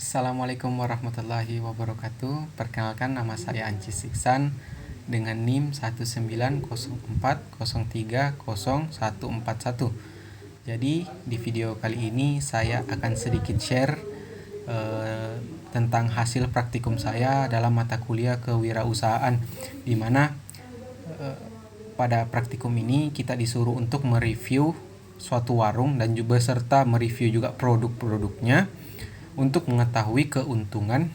Assalamualaikum warahmatullahi wabarakatuh. Perkenalkan, nama saya Ancis Iksan dengan NIM 19040303141. Jadi di video kali ini saya akan sedikit share tentang hasil praktikum saya dalam mata kuliah kewirausahaan, di mana pada praktikum ini kita disuruh untuk mereview suatu warung dan juga beserta mereview juga produk-produknya untuk mengetahui keuntungan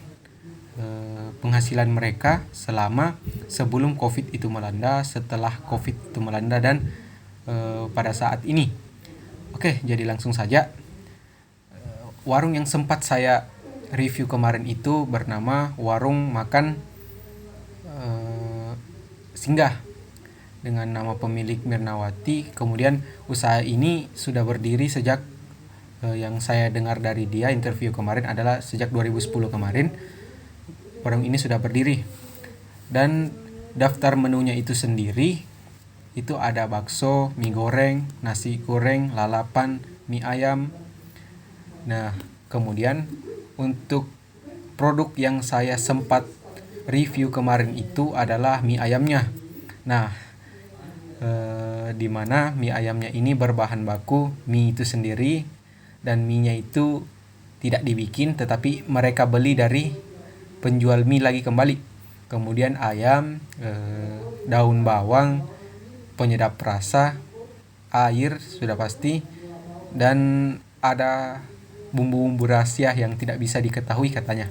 penghasilan mereka selama sebelum COVID itu melanda, setelah COVID itu melanda, dan pada saat ini. Oke, jadi langsung saja. Warung yang sempat saya review kemarin itu bernama Warung Makan Singgah dengan nama pemilik Mirnawati. Kemudian usaha ini sudah berdiri sejak yang saya dengar dari dia interview kemarin adalah sejak 2010 kemarin warung ini sudah berdiri. Dan daftar menunya itu sendiri itu ada bakso, mie goreng, nasi goreng, lalapan, mie ayam. Nah, kemudian untuk produk yang saya sempat review kemarin itu adalah mie ayamnya. Nah, di mana mie ayamnya ini berbahan baku mie itu sendiri, dan mie-nya itu tidak dibikin tetapi mereka beli dari penjual mie lagi kembali. Kemudian ayam, daun bawang, penyedap rasa, air sudah pasti, dan ada bumbu-bumbu rahasia yang tidak bisa diketahui katanya.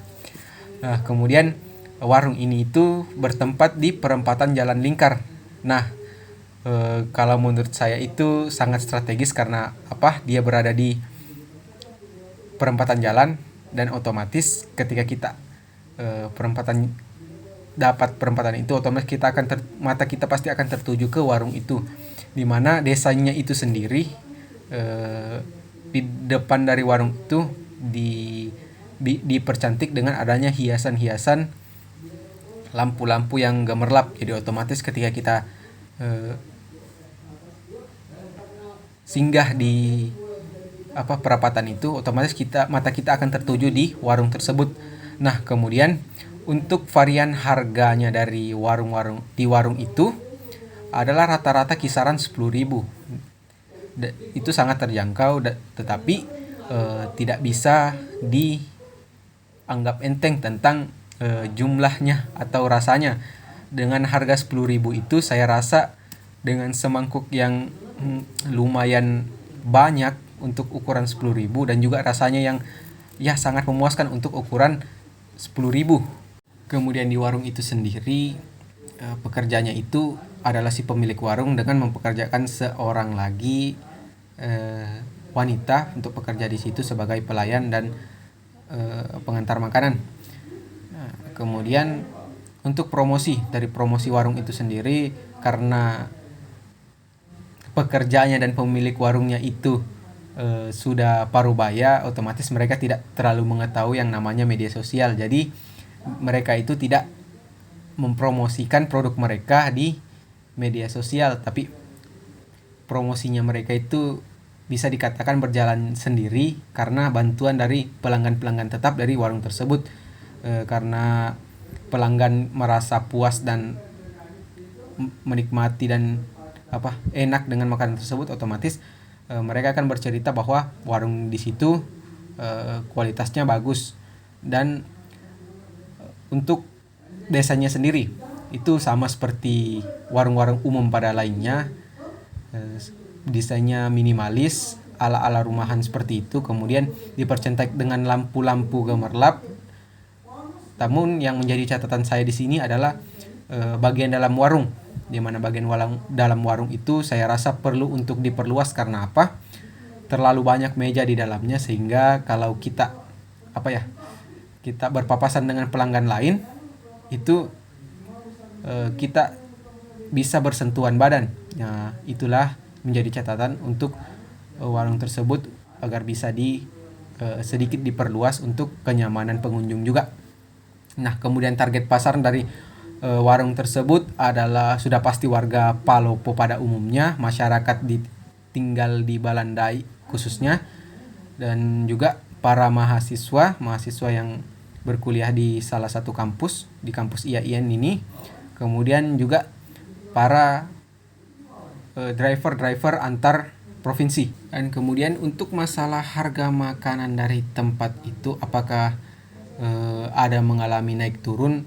Nah, kemudian warung ini itu bertempat di perempatan Jalan Lingkar. Nah, kalau menurut saya itu sangat strategis karena dia berada di perempatan jalan, dan otomatis ketika kita dapat perempatan itu, otomatis mata kita pasti akan tertuju ke warung itu, di mana desanya itu sendiri di depan dari warung itu dipercantik dengan adanya hiasan-hiasan lampu-lampu yang gemerlap. Jadi otomatis ketika kita singgah di perapatan itu, otomatis mata kita akan tertuju di warung tersebut. Nah, kemudian untuk varian harganya dari warung itu adalah rata-rata kisaran 10.000. Itu sangat terjangkau, tetapi tidak bisa dianggap enteng tentang jumlahnya atau rasanya. Dengan harga 10.000 itu saya rasa dengan semangkuk yang lumayan banyak untuk ukuran 10.000 dan juga rasanya yang sangat memuaskan untuk ukuran 10.000. Kemudian di warung itu sendiri pekerjanya itu adalah si pemilik warung dengan mempekerjakan seorang lagi wanita untuk bekerja di situ sebagai pelayan dan pengantar makanan. Nah, kemudian untuk promosi warung itu sendiri, karena pekerjanya dan pemilik warungnya itu sudah parubaya, otomatis mereka tidak terlalu mengetahui yang namanya media sosial. Jadi mereka itu tidak mempromosikan produk mereka di media sosial, tapi promosinya mereka itu bisa dikatakan berjalan sendiri karena bantuan dari pelanggan-pelanggan tetap dari warung tersebut. Karena pelanggan merasa puas dan menikmati dan enak dengan makanan tersebut, otomatis mereka akan bercerita bahwa warung di situ kualitasnya bagus. Dan untuk desanya sendiri itu sama seperti warung-warung umum pada lainnya, desainnya minimalis ala-ala rumahan seperti itu, kemudian dipercantik dengan lampu-lampu gemerlap. Namun yang menjadi catatan saya di sini adalah bagian dalam warung, di mana bagian dalam warung itu saya rasa perlu untuk diperluas. Karena terlalu banyak meja di dalamnya, sehingga kalau kita kita berpapasan dengan pelanggan lain itu kita bisa bersentuhan badan. Nah, itulah menjadi catatan untuk warung tersebut agar bisa sedikit diperluas untuk kenyamanan pengunjung juga. Nah, kemudian target pasar dari warung tersebut adalah sudah pasti warga Palopo pada umumnya, masyarakat tinggal di Balandai khususnya, dan juga para mahasiswa yang berkuliah di salah satu kampus, di kampus IAIN ini, kemudian juga para driver antar provinsi. Dan kemudian untuk masalah harga makanan dari tempat itu apakah ada mengalami naik turun?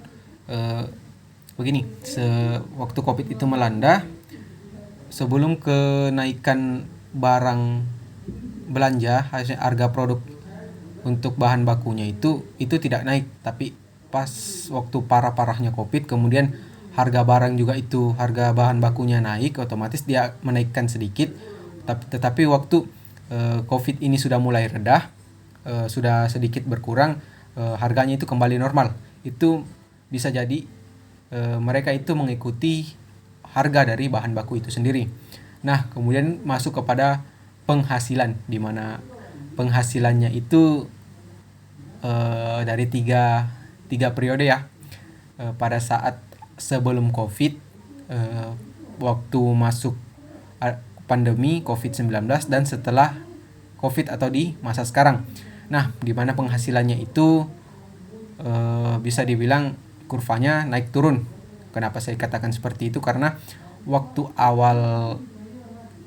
Begini, waktu Covid itu melanda, sebelum kenaikan barang belanja, harga produk untuk bahan bakunya itu tidak naik, tapi pas waktu parah-parahnya Covid, kemudian harga barang juga itu, harga bahan bakunya naik, otomatis dia menaikkan sedikit. Tetapi waktu Covid ini sudah mulai reda, sudah sedikit berkurang, harganya itu kembali normal. Itu bisa jadi mereka itu mengikuti harga dari bahan baku itu sendiri. Nah, kemudian masuk kepada penghasilan, di mana penghasilannya itu dari tiga periode ya. Pada saat sebelum Covid, waktu masuk pandemi Covid-19, dan setelah Covid atau di masa sekarang. Nah, di mana penghasilannya itu bisa dibilang kurvanya naik turun. Kenapa saya katakan seperti itu? Karena waktu awal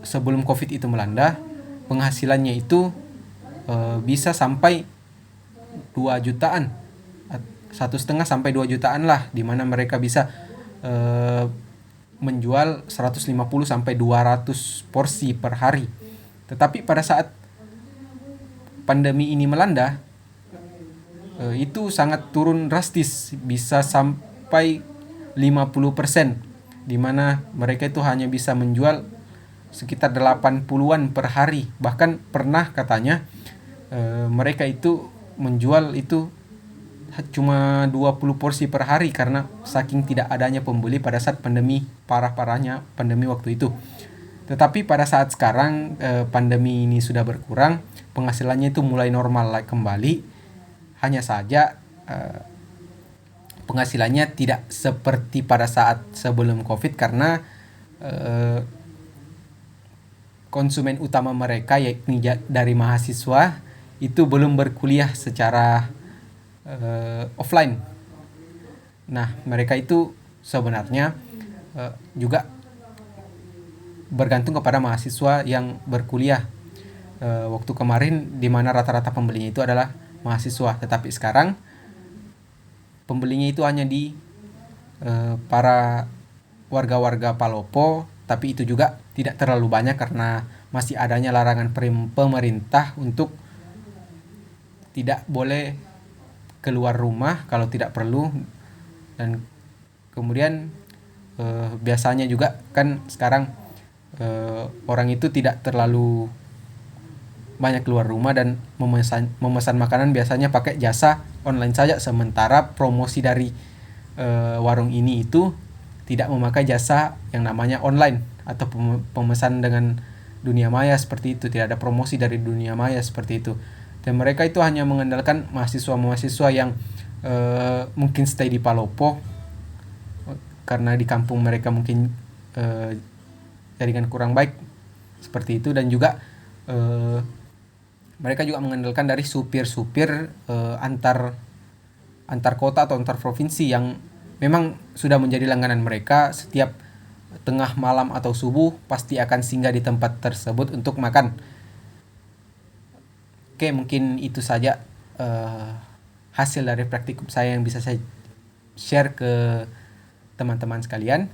sebelum Covid itu melanda, penghasilannya itu bisa sampai 2 jutaan, 1,5 sampai 2 jutaan lah, di mana mereka bisa menjual 150 sampai 200 porsi per hari. Tetapi pada saat pandemi ini melanda, itu sangat turun drastis, bisa sampai 50%, di mana mereka itu hanya bisa menjual sekitar 80-an per hari. Bahkan pernah katanya mereka itu menjual itu cuma 20 porsi per hari karena saking tidak adanya pembeli pada saat pandemi, parah-parahnya pandemi waktu itu. Tetapi pada saat sekarang pandemi ini sudah berkurang, penghasilannya itu mulai normal kembali. Hanya saja penghasilannya tidak seperti pada saat sebelum Covid, karena konsumen utama mereka, yakni dari mahasiswa, itu belum berkuliah secara offline. Nah, mereka itu sebenarnya juga bergantung kepada mahasiswa yang berkuliah waktu kemarin, di mana rata-rata pembelinya itu adalah mahasiswa. Tetapi sekarang pembelinya itu hanya di para warga-warga Palopo, tapi itu juga tidak terlalu banyak karena masih adanya larangan pemerintah untuk tidak boleh keluar rumah kalau tidak perlu. Dan kemudian biasanya juga kan sekarang orang itu tidak terlalu banyak keluar rumah dan memesan makanan biasanya pakai jasa online saja, sementara promosi dari warung ini itu tidak memakai jasa yang namanya online atau pemesan dengan dunia maya seperti itu. Tidak ada promosi dari dunia maya seperti itu. Dan mereka itu hanya mengandalkan mahasiswa yang mungkin stay di Palopo karena di kampung mereka mungkin jaringan kurang baik seperti itu. Dan juga mereka juga mengandalkan dari supir-supir antar kota atau antar provinsi yang memang sudah menjadi langganan mereka. Setiap tengah malam atau subuh pasti akan singgah di tempat tersebut untuk makan. Oke, mungkin itu saja hasil dari praktikum saya yang bisa saya share ke teman-teman sekalian.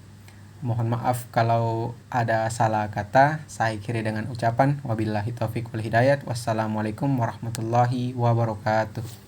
Mohon maaf kalau ada salah kata. Saya akhiri dengan ucapan wabillahi taufiq wal hidayat. Wassalamualaikum warahmatullahi wabarakatuh.